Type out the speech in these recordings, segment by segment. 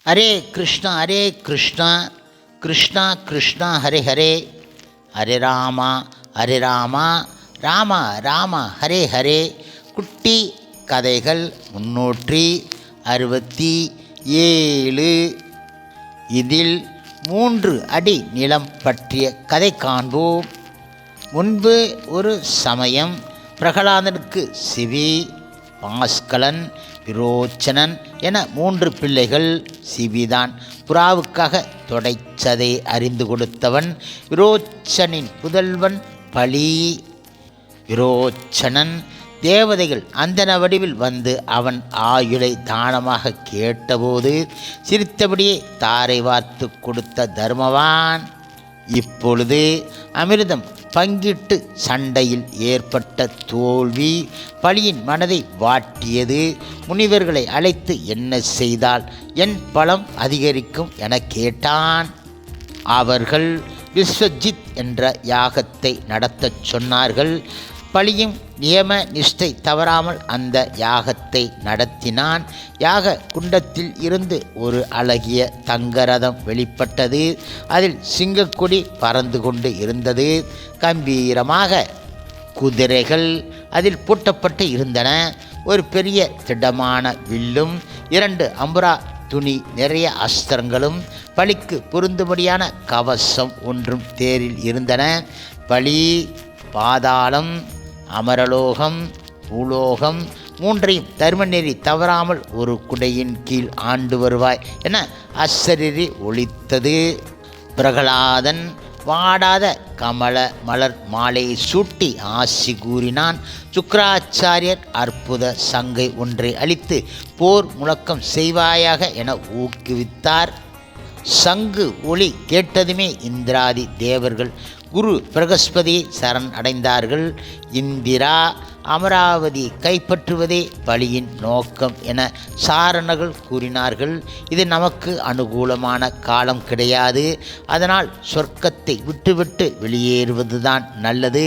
ஹரே கிருஷ்ணா கிருஷ்ணா கிருஷ்ணா ஹரே ஹரே, ஹரே ராமா ராம ராம ஹரே ஹரே. குட்டி கதைகள் 367. இதில் 3 அடி நிலம் பற்றிய கதை காண்போம். முன்பு ஒரு சமயம் பிரகலாதனுக்கு சிவி, பாஸ்கலன், விரோச்சனன் என 3 பிள்ளைகள். சிவிதான் புறாவுக்காக தொடைச்சதை அறிந்து கொடுத்தவன். விரோச்சனின் புதல்வன் பலி. விரோச்சனன் தேவதைகள் அந்தன வடிவில் வந்து அவன் ஆயுளை தானமாக கேட்டபோது சிரித்தபடியே தாரை வார்த்து கொடுத்த தர்மவான். இப்பொழுது அமிர்தம் பங்கிட்டு சண்டையில் ஏற்பட்ட தோல்வி பலியின் மனதை வாட்டியது. முனிவர்களை அழைத்து என்ன செய்தால் என் பலம் அதிகரிக்கும் என கேட்டான். அவர்கள் விஸ்வஜித் என்ற யாகத்தை நடத்தச் சொன்னார்கள். பலியும் நியம நிஷ்டை தவறாமல் அந்த யாகத்தை நடத்தினான். யாக குண்டத்தில் இருந்து ஒரு அழகிய தங்கரதம் வெளிப்பட்டது. அதில் சிங்கக்கொடி பறந்து கொண்டு இருந்தது. கம்பீரமாக குதிரைகள் அதில் பூட்டப்பட்டு இருந்தன. ஒரு பெரிய திடமான வில்லும் 2 அம்புரா துணி நிறைய அஸ்திரங்களும் பலிக்கு பொருந்தும்படியான கவசம் ஒன்றும் தேரில் இருந்தன. பலி பாதாளம், அமரலோகம், பூலோகம் 3ஐயும் தர்மநெறி தவறாமல் ஒரு குடையின் கீழ் ஆண்டு வருவாய் என அசரீரி ஒலித்தது. பிரகலாதன் வாடாத கமல மலர் மாலையை சூட்டி ஆசி கூறினான். சுக்கராச்சாரியர் அற்புத சங்கை ஒன்றை அளித்து போர் முழக்கம் செய்வாயாக என ஊக்குவித்தார். சங்கு ஒளி கேட்டதுமே இந்திராதி தேவர்கள் குரு பிரகஸ்பதியை சரண் அடைந்தார்கள். இந்திரா அமராவதி கைப்பற்றுவதே பலியின் நோக்கம் என சாரணர்கள் கூறினார்கள். இது நமக்கு அனுகூலமான காலம் கிடையாது. அதனால் சொர்க்கத்தை விட்டுவிட்டு வெளியேறுவதுதான் நல்லது.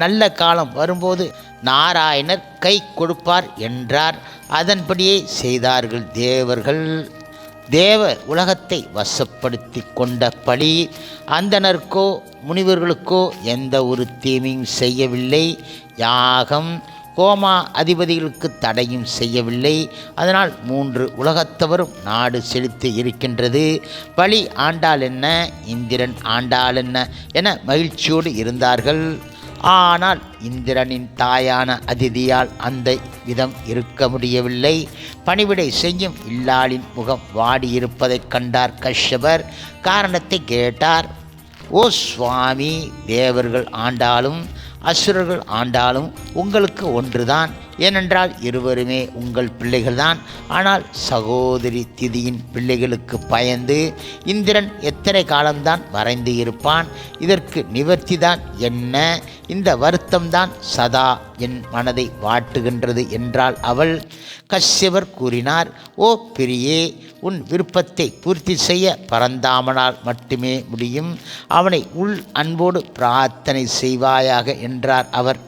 நல்ல காலம் வரும்போது நாராயணர் கை கொடுப்பார் என்றார். அதன்படியே செய்தார்கள் தேவர்கள். தேவ உலகத்தை வசப்படுத்தி கொண்ட பலி அந்தணருக்கோ முனிவர்களுக்கோ எந்த ஒரு தீமையும் செய்யவில்லை. யாகம் கோமா அதிபதிகளுக்கு தடையும் செய்யவில்லை. அதனால் 3 உலகத்தவரும் நாடு செழித்து இருக்கின்றது. பலி ஆண்டாள் என்ன, இந்திரன் ஆண்டாள் என்ன என மகிழ்ச்சியோடு இருந்தார்கள். ஆனால் இந்திரனின் தாயான அதிதியால் அந்த விதம் இருக்க முடியவில்லை. பணிவிடை செய்யும் இல்லாளின் முகம் வாடியிருப்பதைக் கண்டார் கஷ்யபர். காரணத்தை கேட்டார். ஓ சுவாமி, தேவர்கள் ஆண்டாலும் அசுரர்கள் ஆண்டாலும் உங்களுக்கு ஒன்றுதான். ஏனென்றால் இருவருமே உங்கள் பிள்ளைகள்தான். ஆனால் சகோதரி திதியின் பிள்ளைகளுக்கு பயந்து இந்திரன் எத்தனை காலம்தான் மறைந்து இருப்பான்? இதற்கு நிவர்த்திதான் என்ன? இந்த வருத்தம்தான் சதா என் மனதை வாட்டுகின்றது என்றாள் அவள். கஷ்யபர் கூறினார், ஓ பிரியே, உன் விருப்பத்தை பூர்த்தி செய்ய பரந்தாமனால் மட்டுமே முடியும். அவனை உள் அன்போடு பிரார்த்தனை செய்வாயாக என்றார் அவர்.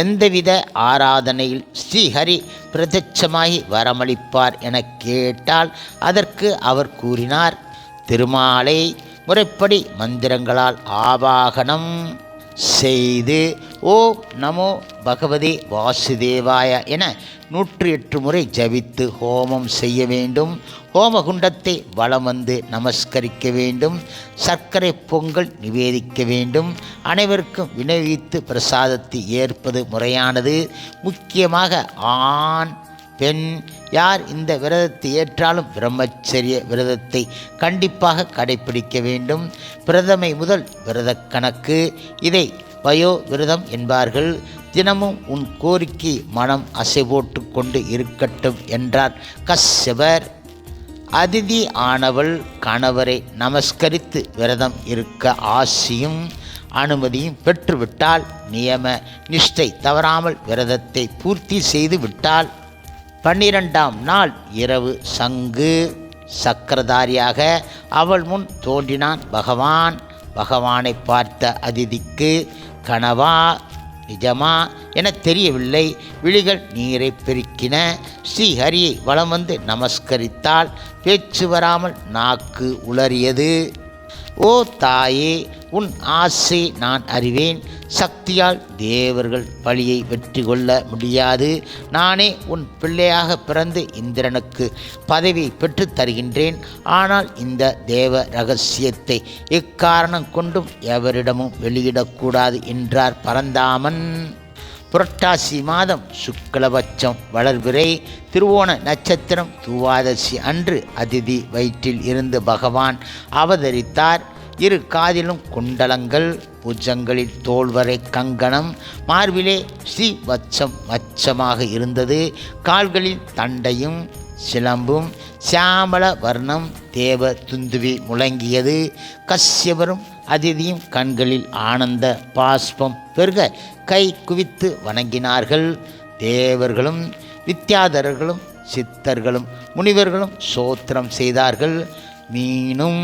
எந்தவித ஆராதனையில் ஸ்ரீஹரி பிரத்யட்சமாகி வரமளிப்பார் என கேட்டால் அதற்கு அவர் கூறினார், திருமாலை முறைப்படி மந்திரங்களால் ஆவாகனம் செய்து ஓம் நமோ பகவதே வாசுதேவாய என 108 முறை ஜபித்து ஹோமம் செய்ய வேண்டும். ஹோமகுண்டத்தை வலம் வந்து நமஸ்கரிக்க வேண்டும். சர்க்கரை பொங்கல் நிவேதிக்க வேண்டும். அனைவருக்கும் விநியோகித்து பிரசாதத்தை ஏற்பது முறையானது. முக்கியமாக ஆண் பெண் யார் இந்த விரதத்தை ஏற்றாலும் பிரம்மச்சரிய விரதத்தை கண்டிப்பாக கடைபிடிக்க வேண்டும். பிரதமை முதல் விரத கணக்கு. இதை பயோ விரதம் என்பார்கள். தினமும் உன் கோரிக்கை மனம் அசைபோட்டு கொண்டு இருக்கட்டும் என்றார் கஷ்யபர். அதிதி ஆனவள் கணவரை நமஸ்கரித்து விரதம் இருக்க ஆசியும் அனுமதியும் பெற்றுவிட்டால் நியம நிஷ்டை தவறாமல் விரதத்தை பூர்த்தி செய்து விட்டாள். 12ஆம் நாள் இரவு சங்கு சக்கரதாரியாக அவள் முன் தோன்றினான் பகவான். பகவானை பார்த்த அதிதிக்கு கனவா நிஜமா என தெரியவில்லை. விழிகள் நீரை பெருக்கின. ஸ்ரீஹரியை வலம் வந்து நமஸ்கரித்தால் பேச்சு வராமல் நாக்கு உளறியது. ஓ தாயே, உன் ஆசை நான் அறிவேன். சக்தியால் தேவர்கள் பழியை வெற்றி கொள்ள முடியாது. நானே உன் பிள்ளையாக பிறந்து இந்திரனுக்கு பதவி பெற்று தருகின்றேன். ஆனால் இந்த தேவ ரகசியத்தை எக்காரணம் கொண்டும் எவரிடமும் வெளியிடக்கூடாது என்றார் பரந்தாமன். புரட்டாசி மாதம் சுக்லபட்சம் வளர்பிறை திருவோண நட்சத்திரம் துவாதசி அன்று அதிதி வயிற்றில் இருந்து பகவான் அவதரித்தார். இரு காதிலும் குண்டலங்கள், புஜங்களில் தோள்வரை கங்கணம், மார்பிலே ஸ்ரீவத்சம் மச்சமாக இருந்தது. கால்களில் தண்டையும் சிலம்பும் சியாமள வர்ணம் தேவ துந்துவி முழங்கியது. கஷ்யபரும் அதிதியும் கண்களில் ஆனந்த பாஸ்பம் பெருக கை குவித்து வணங்கினார்கள். தேவர்களும் வித்யாதரர்களும் சித்தர்களும் முனிவர்களும் சோத்திரம் செய்தார்கள். மீனும்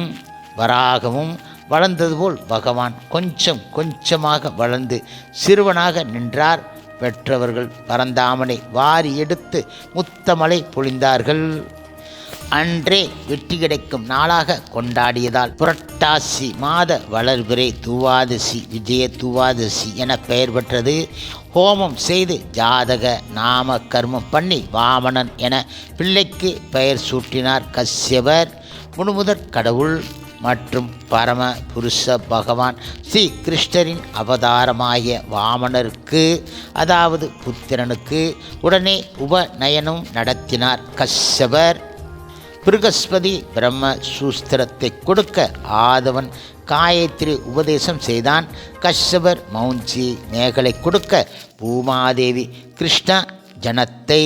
வராகமும் வளர்ந்தது போல் பகவான் கொஞ்சம் கொஞ்சமாக வளர்ந்து சிறுவனாக நின்றார். பெற்றவர்கள் பரந்தாமனை வாரி எடுத்து முத்தமலை பொழிந்தார்கள். அன்றே வெற்றி கிடைக்கும் நாளாக கொண்டாடியதால் புரட்டாசி மாத வளர்பிறை துவாதசி விஜய துவாதசி என பெயர் பெற்றது. ஹோமம் செய்து ஜாதக நாம கர்மம் பண்ணி வாமனன் என பிள்ளைக்கு பெயர் சூட்டினார் கஷ்யபர். முழுமுதற் கடவுள் மற்றும் பரம புருஷ பகவான் ஸ்ரீ கிருஷ்ணரின் அவதாரமாகிய வாமனருக்கு, அதாவது புத்திரனுக்கு உடனே உபநயனம் நடத்தினார் கஷ்யபர். பிருகஸ்பதி பிரம்ம சூஸ்திரத்தை கொடுக்க ஆதவன் காயத்ரி உபதேசம் செய்தான். கஷ்யபர் மௌஞ்சி மேகலை கொடுக்க பூமாதேவி கிருஷ்ண ஜனத்தை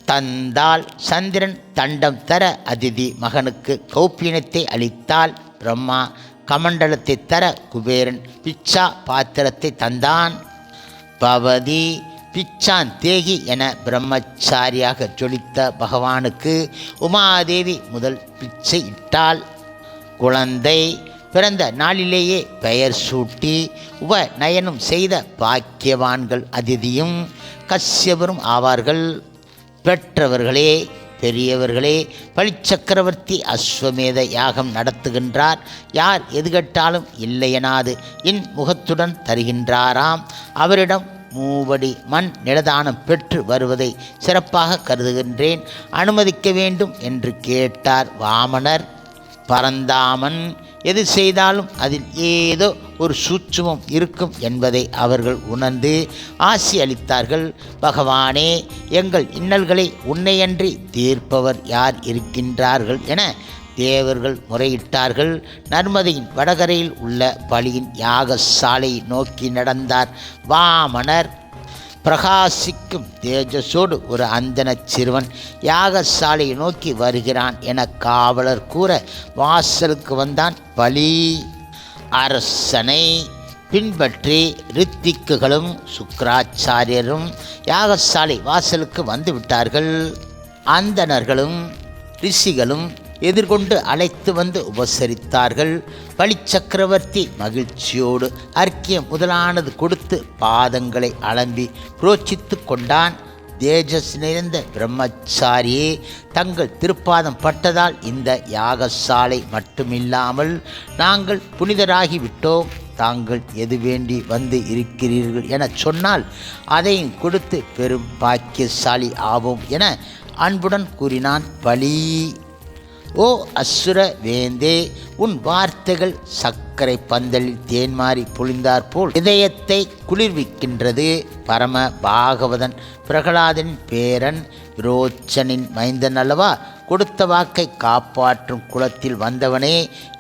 தந்தால். சந்திரன் தண்டம் தர அதிதி மகனுக்கு கௌப்பீனத்தை அளித்தால். பிரம்மா கமண்டலத்தை தர குபேரன் பிச்சா பாத்திரத்தை தந்தான். பவதி பிச்சான் தேகி என பிரம்மச்சாரியாக ஜொலித்த பகவானுக்கு உமாதேவி முதல் பிச்சை இட்டாள். குழந்தை பிறந்த நாளிலேயே பெயர் சூட்டி உபநயனம் செய்த பாக்கியவான்கள் அதிதியும் கஷ்யபரும் ஆவார்கள். பெற்றவர்களே, பெரியவர்களே, பலிச்சக்கரவர்த்தி அஸ்வமேத யாகம் நடத்துகின்றார். யார் எது கேட்டாலும் இல்லையெனாது இன்முகத்துடன் தருகின்றாராம். அவரிடம் 3 மண் நிலதானம் பெற்று வருவதை சிறப்பாக கருதுகின்றேன், அனுமதிக்க வேண்டும் என்று கேட்டார் வாமனர். பரந்தாமன் எது செய்தாலும் அதில் ஏதோ ஒரு சூட்சுமம் இருக்கும் என்பதை அவர்கள் உணர்ந்து ஆசி அளித்தார்கள். பகவானே, எங்கள் இன்னல்களை உன்னையன்றி தீர்ப்பவர் யார் இருக்கின்றார்கள் என தேவர்கள் முறையிட்டார்கள். நர்மதையின் வடகரையில் உள்ள பலியின் யாகசாலையை நோக்கி நடந்தார் வாமனர். பிரகாசிக்கும் தேஜஸோடு ஒரு அந்தன சிறுவன் யாகசாலையை நோக்கி வருகிறான் என காவலர் கூற வாசலுக்கு வந்தான் பலி. அரசனை பின்பற்றி ரித்திக்குகளும் சுக்கராச்சாரியரும் யாகசாலை வாசலுக்கு வந்து விட்டார்கள். அந்தணர்களும் ரிஷிகளும் எதிர்கொண்டு அழைத்து வந்து உபசரித்தார்கள். பலிச்சக்கரவர்த்தி மகிழ்ச்சியோடு அர்க்கியம் முதலானது கொடுத்து பாதங்களை அலம்பி புரோச்சித்து கொண்டான். தேஜஸ் நிறைந்த பிரம்மச்சாரியே, தங்கள் திருப்பாதம் பட்டதால் இந்த யாகசாலை மட்டுமில்லாமல் நாங்கள் புனிதராகிவிட்டோம். தாங்கள் எது வேண்டி வந்து இருக்கிறீர்கள் என சொன்னால் அதையும் கொடுத்து பெரும் பாக்கியசாலி ஆவோம் என அன்புடன் கூறினான் பலி. ஓ அசுர வேந்தே, உன் வார்த்தைகள் சர்க்கரை பந்தலில் தேன்மாறி பொழிந்தாற்போல் இதயத்தை குளிர்விக்கின்றது. பரம பாகவதன் பிரகலாதனின் பேரன் விரோச்சனின் மைந்தன் அல்லவா? கொடுத்த வாக்கை காப்பாற்றும் குலத்தில் வந்தவனே,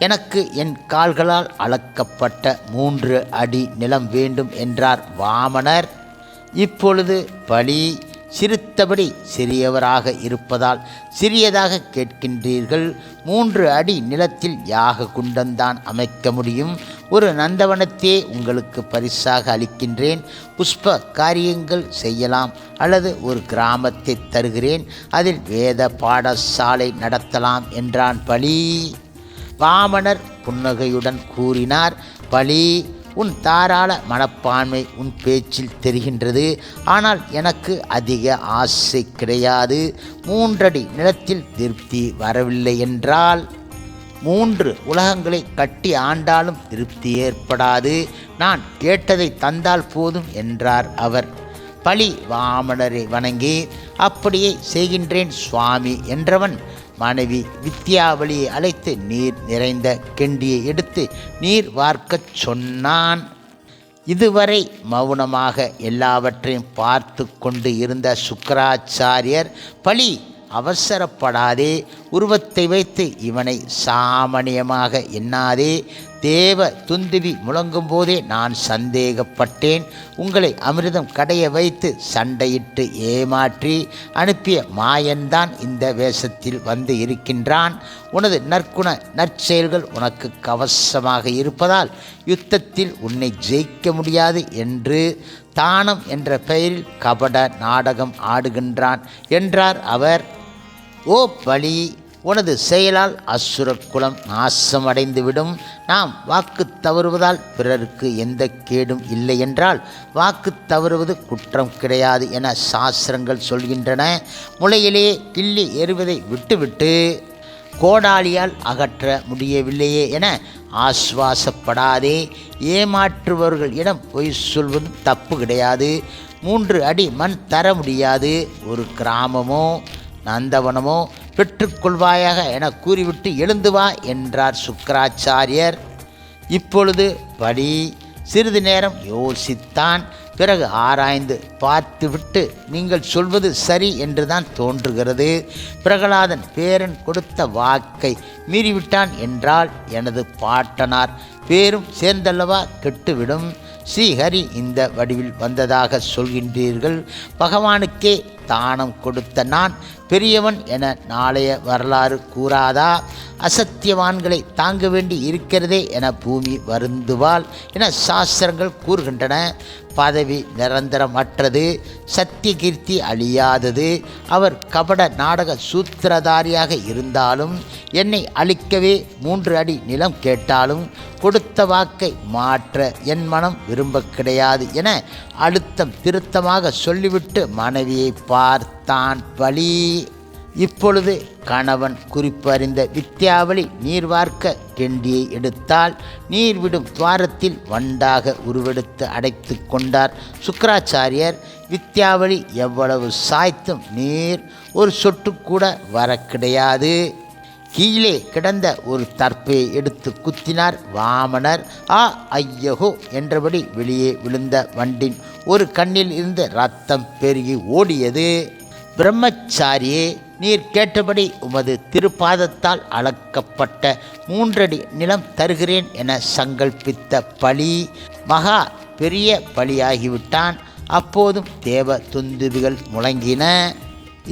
எனக்கு என் கால்களால் அளக்கப்பட்ட 3 அடி நிலம் வேண்டும் என்றார் வாமனர். இப்பொழுது பலி சிரித்தபடி சிறியவராக இருப்பதால் சிறியதாக கேட்கின்றீர்கள். 3 அடி நிலத்தில் யாக குண்டம்தான் அமைக்க முடியும். ஒரு நந்தவனத்தையே உங்களுக்கு பரிசாக அளிக்கின்றேன். புஷ்ப காரியங்கள் செய்யலாம், அல்லது ஒரு கிராமத்தை தருகிறேன். அதில் வேத பாடசாலை நடத்தலாம் என்றான் பலி. வாமனர் புன்னகையுடன் கூறினார். பலி, உன் தாராள மனப்பான்மை உன் பேச்சில் தெரிகின்றது. ஆனால் எனக்கு அதிக ஆசை கிடையாது. 3 அடி நிலத்தில் திருப்தி வரவில்லை என்றால் 3 உலகங்களை கட்டி ஆண்டாலும் திருப்தி ஏற்படாது. நான் கேட்டதை தந்தால் போதும் என்றார் அவர். பலி வாமனரை வணங்கி, அப்படியே செய்கின்றேன் சுவாமி என்றவன் மனைவி வித்யாவளியை அழைத்து நீர் நிறைந்த கெண்டியை எடுத்து நீர் வார்க்கச் சொன்னான். இதுவரை மௌனமாக எல்லாவற்றையும் பார்த்து கொண்டு இருந்த சுக்கராச்சாரியர், பலி அவசரப்படாதே, உருவத்தை வைத்து இவனை சாமானியமாக எண்ணாதே. தேவ துந்துவி முழங்கும் போதே நான் சந்தேகப்பட்டேன். உங்களை அமிர்தம் கடைய வைத்து சண்டையிட்டு ஏமாற்றி அனுப்பிய மாயன்தான் இந்த வேஷத்தில் வந்து இருக்கின்றான். உனது நற்குண நற்செயல்கள் உனக்கு கவசமாக இருப்பதால் யுத்தத்தில் உன்னை ஜெயிக்க முடியாது என்று தானம் என்ற பெயரில் கபட நாடகம் ஆடுகின்றான் என்றார் அவர். ஓ பலி, உனது செயலால் அசுர குலம் நாசமடைந்துவிடும். நாம் வாக்கு தவறுவதால் பிறருக்கு எந்த கேடும் இல்லை என்றால் வாக்கு தவறுவது குற்றம் கிடையாது என சாஸ்திரங்கள் சொல்கின்றன. முளையிலே கிள்ளி எறிவதை விட்டுவிட்டு கோடாலியால் அகற்ற முடியவில்லையே என ஆஸ்வாசப்படாதே. ஏமாற்றுபவர்களிடம் பொய் சொல்வதும் தப்பு கிடையாது. 3 அடி மண் தர முடியாது. ஒரு கிராமமோ நந்தவனமோ பெற்றுக்கொள்வாயாக என கூறிவிட்டு எழுந்து வா என்றார் சுக்கராச்சாரியர். இப்பொழுது பலி சிறிது நேரம் யோசித்தான். பிறகு ஆராய்ந்து பார்த்துவிட்டு, நீங்கள் சொல்வது சரி என்றுதான் தோன்றுகிறது. பிரகலாதன் பேரன் கொடுத்த வாக்கை மீறிவிட்டான் என்றால் எனது பாட்டனார் பேரும் சேர்ந்தல்லவா கெட்டுவிடும். ஸ்ரீஹரி இந்த வடிவில் வந்ததாக சொல்கின்றீர்கள். பகவானுக்கே தானம் கொடுத்த நான் பெரியவன் என நாளைய வரலாறு கூறாதா? அசத்தியவான்களை தாங்க வேண்டி இருக்கிறதே என பூமி வருந்துவாள் என சாஸ்திரங்கள் கூறுகின்றன. பதவி நிரந்தரமற்றது, சத்திய கீர்த்தி அழியாதது. அவர் கபட நாடக சூத்திரதாரியாக இருந்தாலும் என்னை அழிக்கவே 3 அடி நிலம் கேட்டாலும் கொடுத்த வாக்கை மாற்ற என் மனம் விரும்ப கிடையாது என அழுத்தம் திருத்தமாக சொல்லிவிட்டு மனைவியை பார்த்தான் பலி. இப்பொழுது கணவன் குறிப்பு அறிந்த வித்யாவளி நீர் வார்க்க கெண்டியை எடுத்தால் நீர் விடும் துவாரத்தில் வண்டாக உருவெடுத்து அடைத்து கொண்டார் சுக்கராச்சாரியர். வித்யாவளி எவ்வளவு சாய்த்தும் நீர் ஒரு சொட்டு கூட வர கிடையாது. கீழே கிடந்த ஒரு தர்ப்பையை எடுத்து குத்தினார் வாமனர். ஐயகோ என்றபடி வெளியே விழுந்த வண்டின் ஒரு கண்ணில் இருந்து ரத்தம் பெருகி ஓடியது. பிரம்மச்சாரியே, நீர் கேட்டபடி உமது திருப்பாதத்தால் அளக்கப்பட்ட 3 அடி நிலம் தருகிறேன் என சங்கல்பித்த பலி மகா பெரிய பலியாகிவிட்டான். அப்போதும் தேவ துந்துபிகள் முழங்கின.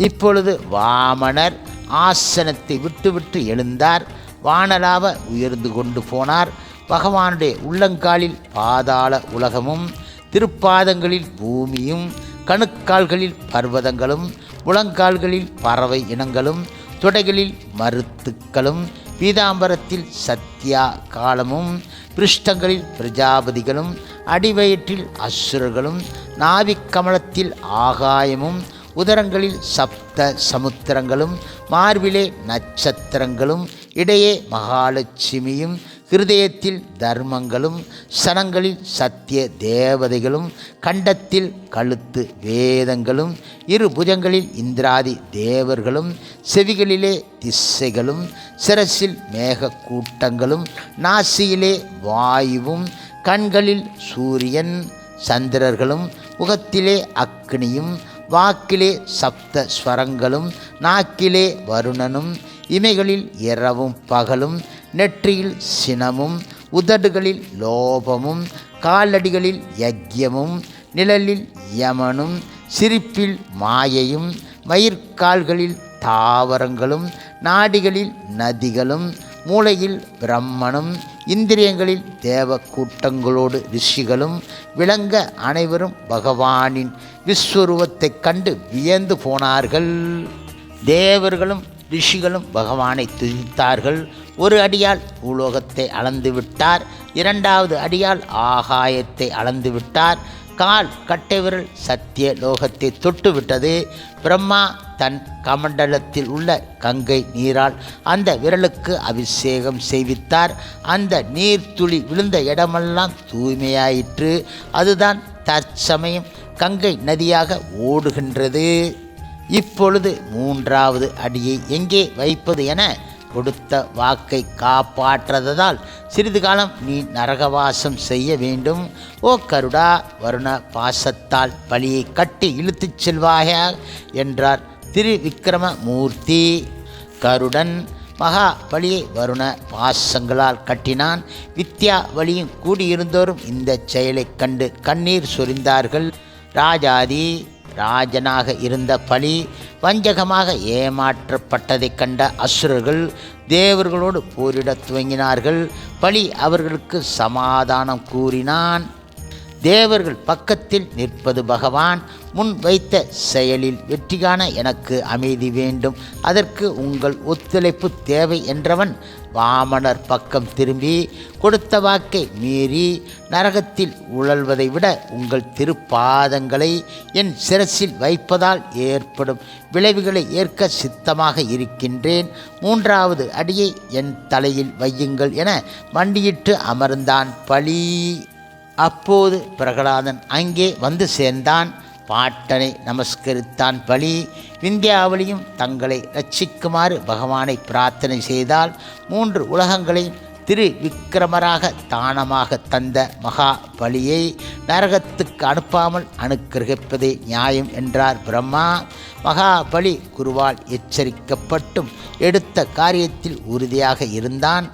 இப்பொழுது வாமனர் ஆசனத்தை விட்டுவிட்டு எழுந்தார். வானலாவ உயர்ந்து கொண்டு போனார். பகவானுடைய உள்ளங்காலில் பாதாள உலகமும், திருப்பாதங்களில் பூமியும், கணுக்கால்களில் பர்வதங்களும், முழங்கால்களில் பறவை இனங்களும், தொடைகளில் மருத்துக்களும், பீதாம்பரத்தில் சத்யா காலமும், பிருஷ்டங்களில் பிரஜாபதிகளும், அடிவயிற்றில் அசுரர்களும், நாவிக்கமலத்தில் ஆகாயமும், உதரங்களில் சப்த சமுத்திரங்களும், மார்பிலே நட்சத்திரங்களும், இடையே மகாலட்சுமியும், ஹிருதயத்தில் தர்மங்களும், சனங்களில் சத்திய தேவதைகளும், கண்டத்தில் கழுத்து வேதங்களும், இரு புஜங்களில் இந்திராதி தேவர்களும், செவிகளிலே திசைகளும், சிரசில் மேக கூட்டங்களும், நாசியிலே வாயுவும், கண்களில் சூரியன் சந்திரர்களும், முகத்திலே அக்னியும், வாக்கிலே சப்த ஸ்வரங்களும், நாக்கிலே வருணனும், இமைகளில் இரவும் பகலும், நெற்றியில் சினமும், உதடுகளில் லோபமும், காலடிகளில் யக்யமும், நிழலில் யமனும், சிரிப்பில் மாயையும், மயிர்கால்களில் தாவரங்களும், நாடிகளில் நதிகளும், மூளையில் பிரம்மனும், இந்திரியங்களில் தேவ கூட்டங்களோடு ரிஷிகளும் விளங்க அனைவரும் பகவானின் விஸ்வரூபத்தைக் கண்டு வியந்து போனார்கள். தேவர்களும் ரிஷிகளும் பகவானை துதித்தார்கள். ஒரு அடியால் பூலோகத்தை அளந்து விட்டார், இரண்டாவது அடியால் ஆகாயத்தை அளந்து விட்டார். கால் கட்டை விரல் சத்திய லோகத்தை தொட்டு விட்டது. பிரம்மா தன் கமண்டலத்தில் உள்ள கங்கை நீரால் அந்த விரலுக்கு அபிஷேகம் செய்வித்தார். அந்த நீர்த்துளி விழுந்த இடமெல்லாம் தூய்மையாயிற்று. அதுதான் தற்சமயம் கங்கை நதியாக ஓடுகின்றது. இப்பொழுது மூன்றாவது அடியை எங்கே வைப்பது என கொடுத்த வாக்கை காப்பாற்றதால் சிறிது காலம் நீ நரகவாசம் செய்ய வேண்டும். ஓ கருடா, வருண பாசத்தால் பலியை கட்டி இழுத்துச் செல்வாயா என்றார் திருவிக்கிரமமூர்த்தி. கருடன் மகா பலியை வருண பாசங்களால் கட்டினான். வித்யா வலியும் கூடியிருந்தோரும் இந்த செயலைக் கண்டு கண்ணீர் சொரிந்தார்கள். ராஜாதி ராஜனாக இருந்த பலி வஞ்சகமாக ஏமாற்றப்பட்டதைக் கண்ட அசுரர்கள் தேவர்களோடு போரிடத் துவங்கினார்கள். பலி அவர்களுக்கு சமாதானம் கூறினான். தேவர்கள் பக்கத்தில் நிற்பது பகவான் முன் வைத்த செயலில் வெற்றி காண எனக்கு அமைதி வேண்டும், அதற்கு உங்கள் ஒத்துழைப்பு தேவை என்றவன் வாமனர் பக்கம் திரும்பி, கொடுத்த வாக்கை மீறி நரகத்தில் உழல்வதை விட உங்கள் திருப்பாதங்களை என் சிரசில் வைப்பதால் ஏற்படும் விளைவுகளை ஏற்க சித்தமாக இருக்கின்றேன். மூன்றாவது அடியை என் தலையில் வையுங்கள் என மண்டியிட்டு அமர்ந்தான் பலி. அப்போது பிரகலாதன் அங்கே வந்து சேர்ந்தான். பாட்டனை நமஸ்கரித்தான் பலி. விந்தியாவளியும் தங்களை ரட்சிக்குமாறு பகவானை பிரார்த்தனை செய்தால் 3 உலகங்களையும் திருவிக்கிரமராக தானமாக தந்த மகா பலியை நரகத்துக்கு அனுப்பாமல் அனுக்கிரகிப்பதே நியாயம் என்றார் பிரம்மா. மகா பலி குருவால் எச்சரிக்கப்பட்டும் எடுத்த காரியத்தில் உறுதியாக இருந்தான்.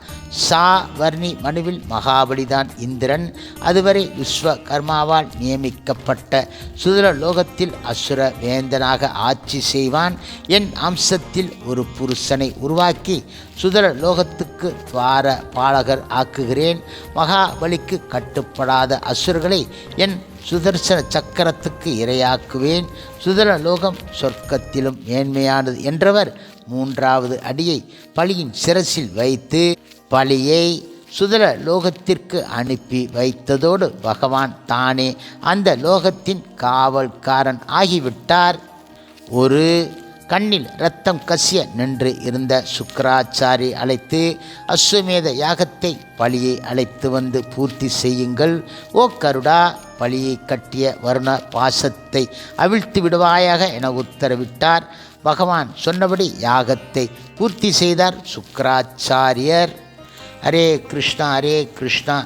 சாவர்ணி மனுவில் மகாபலிதான் இந்திரன். அதுவரை விஸ்வகர்மாவால் நியமிக்கப்பட்ட சுதரலோகத்தில் அசுர வேந்தனாக ஆட்சி செய்வான். என் அம்சத்தில் ஒரு புருஷனை உருவாக்கி சுதரலோகத்துக்கு துவார பாலகர் ஆக்குகிறேன். மகாபலிக்கு கட்டுப்படாத அசுரர்களை என் சுதர்சன சக்கரத்துக்கு இரையாக்குவேன். சுதரலோகம் சொர்க்கத்திலும் மேன்மையானது என்றவர் மூன்றாவது அடியை பலியின் சிரசில் வைத்து பலியை சுதர லோகத்திற்கு அனுப்பி வைத்ததோடு பகவான் தானே அந்த லோகத்தின் காவல்காரன் ஆகிவிட்டார். ஒரு கண்ணில் இரத்தம் கசிய நின்று இருந்த சுக்கராச்சாரி அழைத்து, அஸ்வமேத யாகத்தை பலியை அழைத்து வந்து பூர்த்தி செய்யுங்கள். ஓ கருடா, பலியை கட்டிய வருண பாசத்தை அவிழ்த்து விடுவாயாக என உத்தரவிட்டார். பகவான் சொன்னபடி யாகத்தை பூர்த்தி செய்தார் சுக்கராச்சாரியர். ஹரே கிருஷ்ணா ஹரே கிருஷ்ணா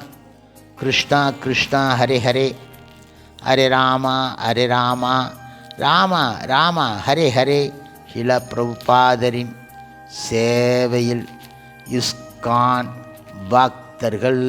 கிருஷ்ணா கிருஷ்ணா ஹரே ஹரே, ஹரே ராமா ராம ராம ஹரே ஹரே. சில பிரபுபாதரின் சேவையில் இஸ்கான் பக்தர்கள்.